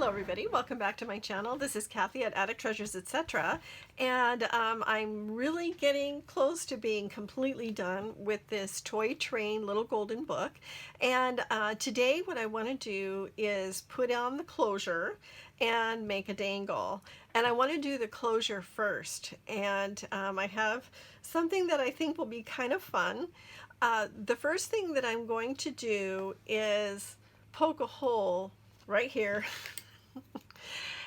Hello everybody, welcome back to my channel. This is Kathy at Attic Treasures, etc. And I'm really getting close to being completely done with this toy train little golden book. And today what I want to do is put on the closure and make a dangle. And I want to do the closure first. And I have something that I think will be kind of fun. The first thing that I'm going to do is poke a hole right here.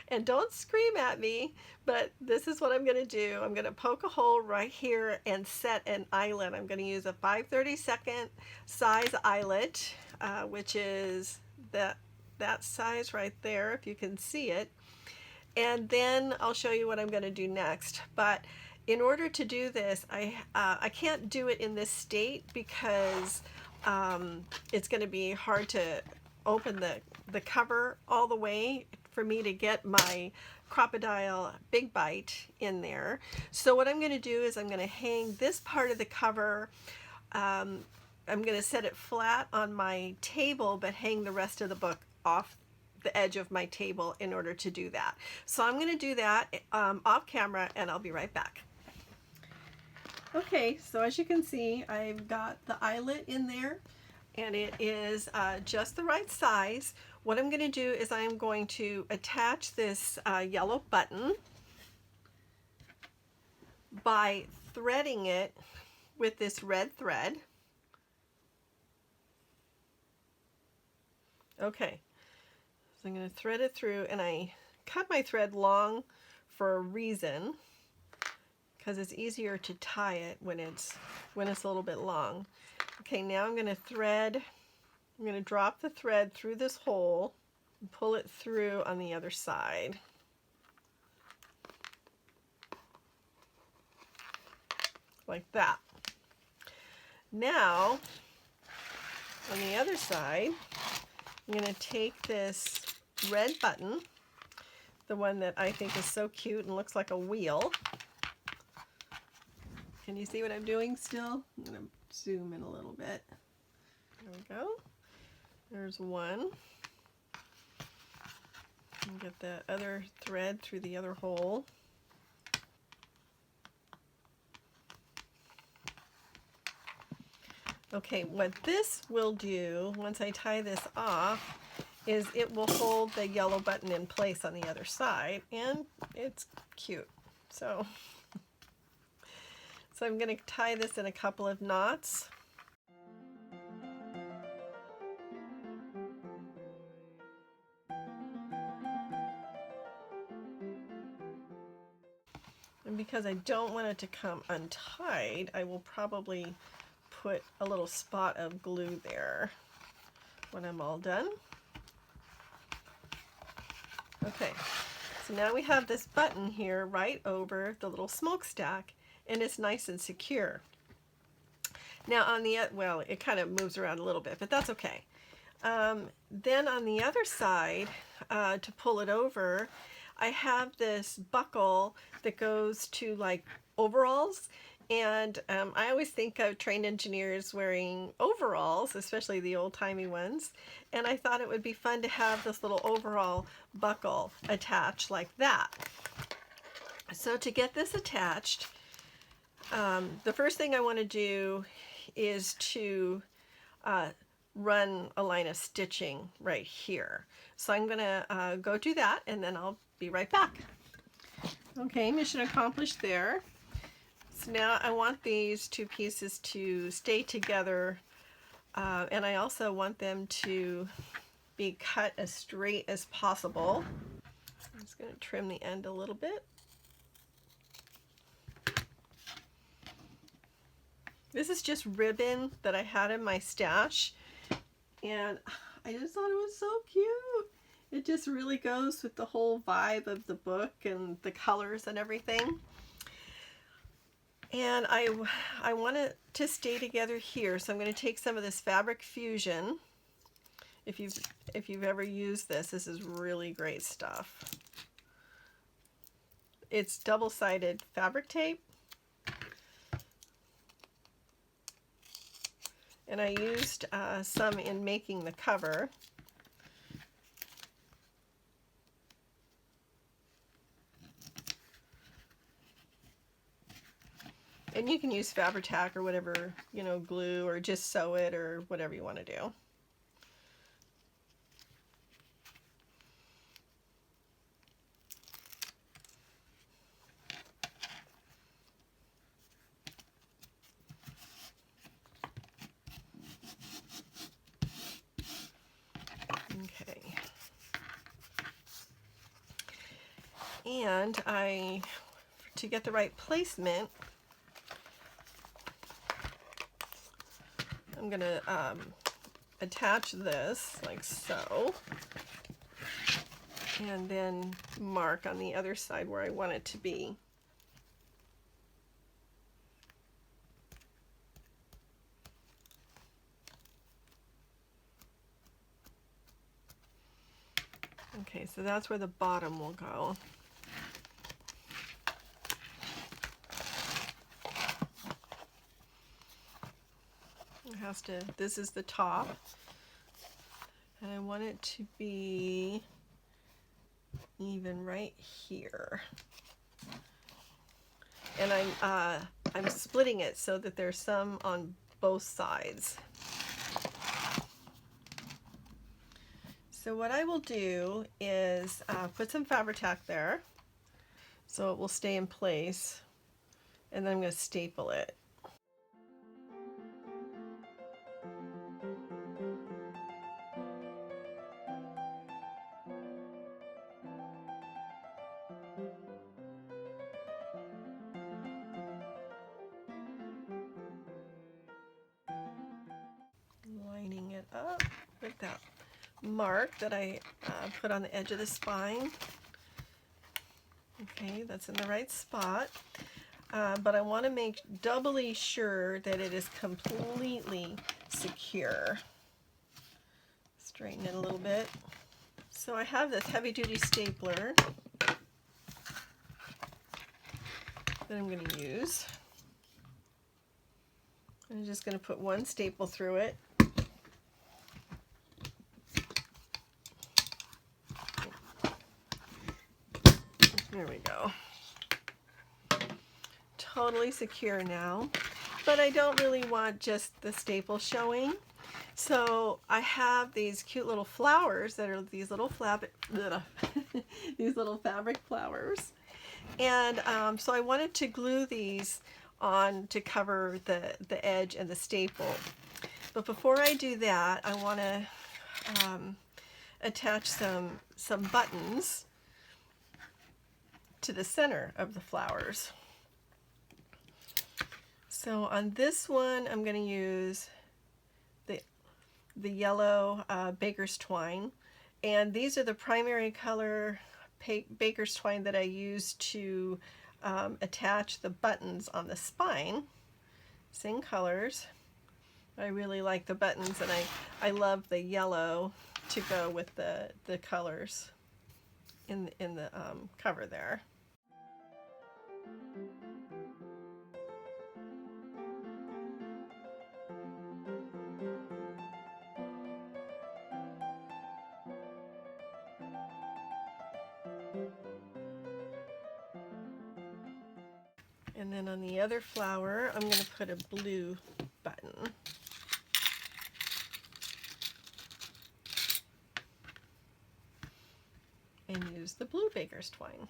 And don't scream at me, but this is what I'm going to do. I'm going to poke a hole right here and set an eyelet. I'm going to use a 5/32 size eyelet, which is that size right there, if you can see it. And then I'll show you what I'm going to do next. But in order to do this, I can't do it in this state because it's going to be hard to open the cover all the way for me to get my crocodile big bite in there. So what I'm going to do is I'm going to hang this part of the cover. I'm going to set it flat on my table, but hang the rest of the book off the edge of my table in order to do that. So I'm going to do that off camera, and I'll be right back. Okay, so as you can see, I've got the eyelet in there, and it is just the right size. What I'm going to do is I'm going to attach this yellow button by threading it with this red thread. Okay, so I'm going to thread it through, and I cut my thread long for a reason, because it's easier to tie it when it's a little bit long. Okay, now I'm going to drop the thread through this hole and pull it through on the other side. Like that. Now, on the other side, I'm going to take this red button, the one that I think is so cute and looks like a wheel. Can you see what I'm doing still? I'm going to zoom in a little bit. There we go. There's one. And get the other thread through the other hole. Okay, what this will do, once I tie this off, is it will hold the yellow button in place on the other side, and it's cute. So I'm going to tie this in a couple of knots. And because I don't want it to come untied, I will probably put a little spot of glue there when I'm all done. Okay, so now we have this button here right over the little smokestack, and it's nice and secure. Now on the, well, it kind of moves around a little bit, but that's okay. Then on the other side, to pull it over, I have this buckle that goes to like overalls, and I always think of trained engineers wearing overalls, especially the old-timey ones, and I thought it would be fun to have this little overall buckle attached like that. So to get this attached, the first thing I want to do is to run a line of stitching right here. So I'm going to go do that, and then I'll be right back. Okay, mission accomplished there. So now I want these two pieces to stay together, and I also want them to be cut as straight as possible. I'm just going to trim the end a little bit. This is just ribbon that I had in my stash, and I just thought it was so cute. It just really goes with the whole vibe of the book and the colors and everything. And I want it to stay together here, so I'm going to take some of this Fabric Fusion. If you've ever used this, this is really great stuff. It's double-sided fabric tape. And I used some in making the cover. you can use Fabri-Tac or whatever, you know, glue, or just sew it, or whatever you want to do. Okay. And to get the right placement, I'm going to attach this like so, and then mark on the other side where I want it to be. Okay, so that's where the bottom will go. It has to, this is the top, and I want it to be even right here. And I'm splitting it so that there's some on both sides. So what I will do is put some Fabri-Tac there so it will stay in place, and then I'm going to staple it. Lining it up with that mark that I put on the edge of the spine. Okay, that's in the right spot. But I want to make doubly sure that it is completely secure. Straighten it a little bit. So I have this heavy-duty stapler that I'm going to use. I'm just going to put one staple through it. There we go. Totally secure now, but I don't really want just the staple showing. So I have these cute little flowers that are these little these little fabric flowers, and so I wanted to glue these on to cover the edge and the staple. But before I do that, I want to attach some buttons to the center of the flowers. So on this one, I'm going to use the yellow baker's twine, and these are the primary color baker's twine that I use to attach the buttons on the spine. Same colors. I really like the buttons, and I love the yellow to go with the colors in the cover there. And then on the other flower, I'm going to put a blue button. And use the blue baker's twine.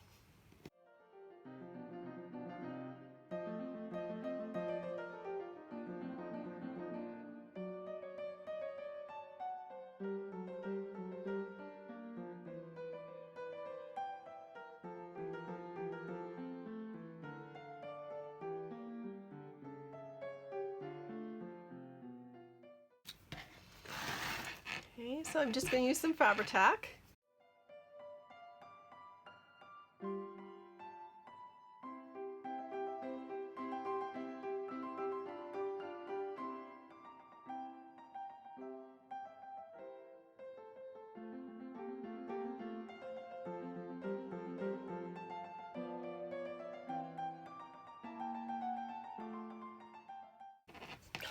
Okay, so I'm just going to use some Fabri-Tac.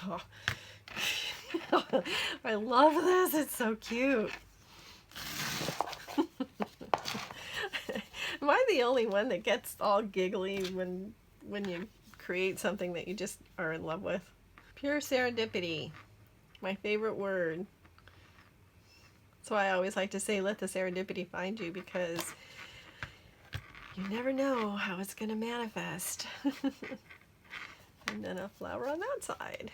Oh. I love this, it's so cute. Am I the only one that gets all giggly when you create something that you just are in love with. Pure serendipity, my favorite word. That's why I always like to say, let the serendipity find you, because you never know how it's going to manifest. And then a flower on that side.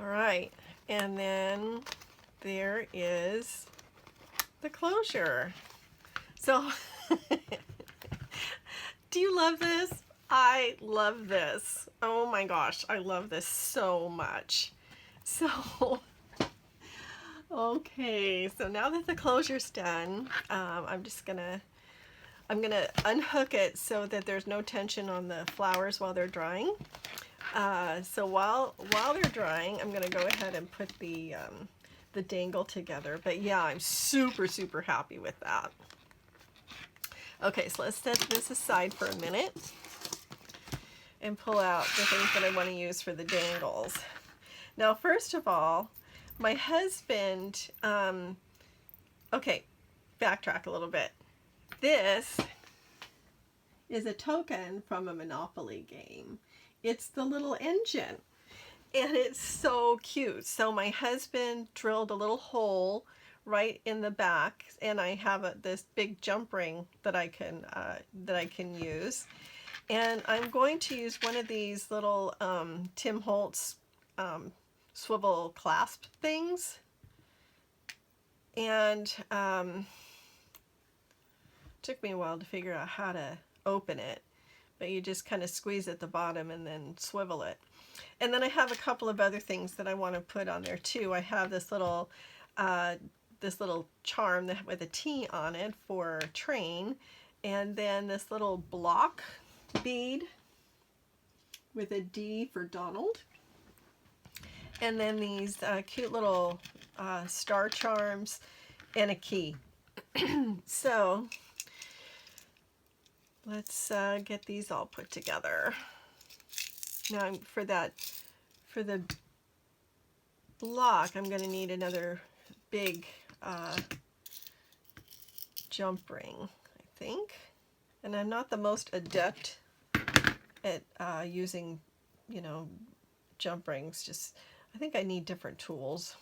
All right, and then there is the closure. So, do you love this? I love this. Oh my gosh, I love this so much. So, okay, so now that the closure's done, I'm gonna unhook it so that there's no tension on the flowers while they're drying. So while they're drying, I'm gonna go ahead and put the dangle together. But yeah, I'm super happy with that. Okay, so let's set this aside for a minute and pull out the things that I want to use for the dangles. Now, first of all, my husband, okay, backtrack a little bit. This is a token from a Monopoly game. It's the little engine, and it's so cute. So my husband drilled a little hole right in the back, and I have this big jump ring that I can use. And I'm going to use one of these little Tim Holtz swivel clasp things. And took me a while to figure out how to open it, but you just kind of squeeze at the bottom and then swivel it. And then I have a couple of other things that I want to put on there too. I have this little charm with a T on it for train, and then this little block bead with a D for Donald, and then these cute little star charms and a key. So let's get these all put together. Now for the block, I'm going to need another big jump ring, I think. And I'm not the most adept at using, jump rings. I think I need different tools.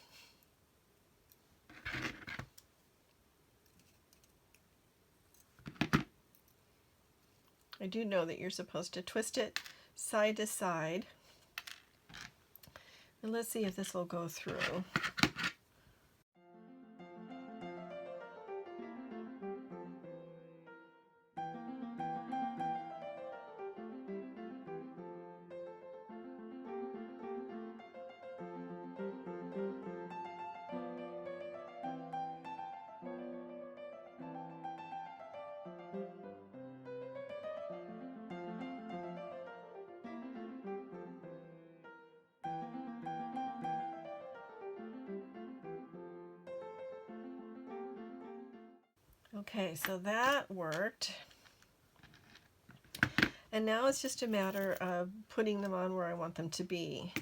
I do know that you're supposed to twist it side to side. And let's see if this will go through. Okay, so that worked. And now it's just a matter of putting them on where I want them to be.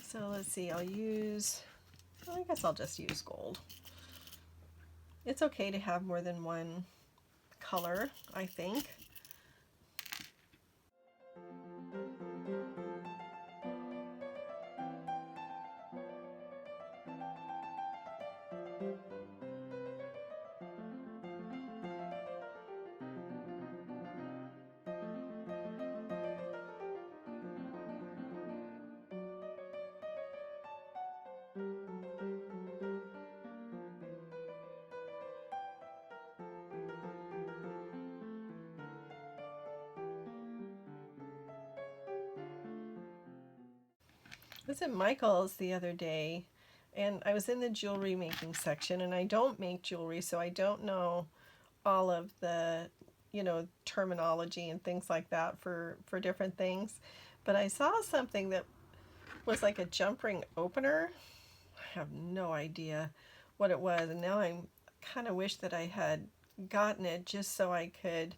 So let's see, I guess I'll just use gold. It's okay to have more than one color, I think. I was at Michael's the other day, and I was in the jewelry making section, and I don't make jewelry, so I don't know all of the, terminology and things like that for different things. But I saw something that was like a jump ring opener. I have no idea what it was, and now I kind of wish that I had gotten it just so I could,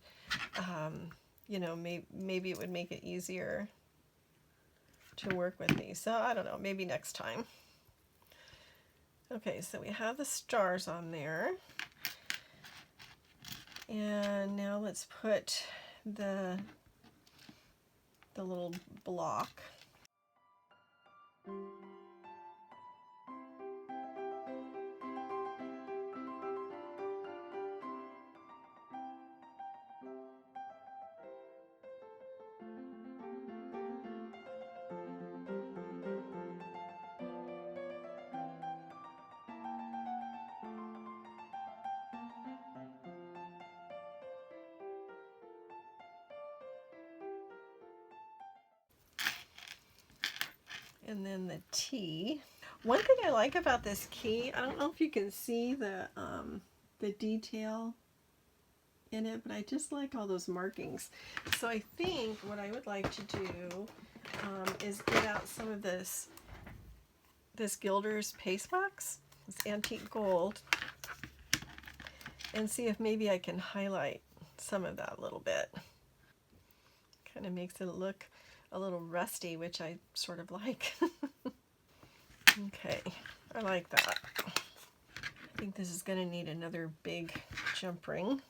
maybe it would make it easier to work with me. So I don't know, maybe next time. Okay, so we have the stars on there. And now let's put the little block. And then the T. One thing I like about this key, I don't know if you can see the detail in it, but I just like all those markings. So I think what I would like to do is get out some of this Gilder's paste wax, this antique gold, and see if maybe I can highlight some of that a little bit. Kind of makes it look a little rusty, which I sort of like. Okay, I like that. I think this is going to need another big jump ring.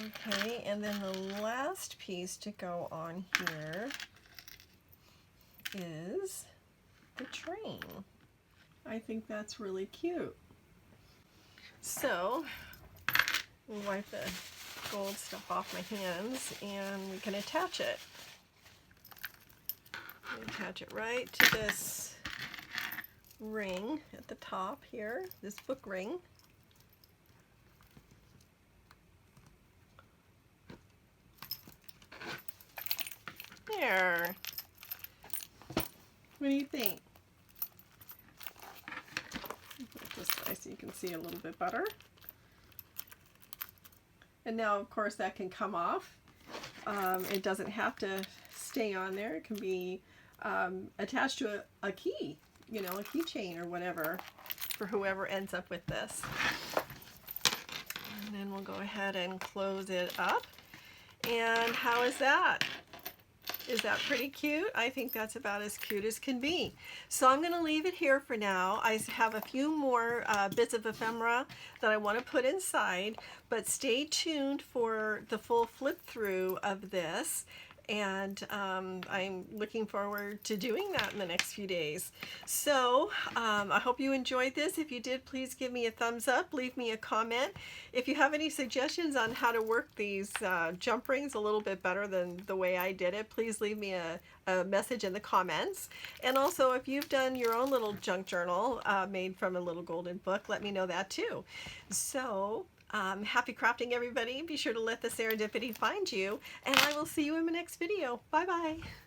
Okay, and then the last piece to go on here is the train. I think that's really cute. So, we'll wipe the gold stuff off my hands and we can attach it. Attach it right to this ring at the top here, this book ring. There. What do you think? Put this way so you can see a little bit better. And now, of course, that can come off. It doesn't have to stay on there. It can be attached to a key, you know, a keychain or whatever for whoever ends up with this. And then we'll go ahead and close it up. And how is that? Is that pretty cute? I think that's about as cute as can be. So I'm going to leave it here for now. I have a few more bits of ephemera that I want to put inside, but stay tuned for the full flip through of this. And I'm looking forward to doing that in the next few days. So I hope you enjoyed this. If you did, please give me a thumbs up, leave me a comment. If you have any suggestions on how to work these jump rings a little bit better than the way I did it, please leave me a message in the comments. And also, if you've done your own little junk journal made from a little golden book, let me know that too. So happy crafting, everybody. Be sure to let the serendipity find you, and I will see you in my next video. Bye bye.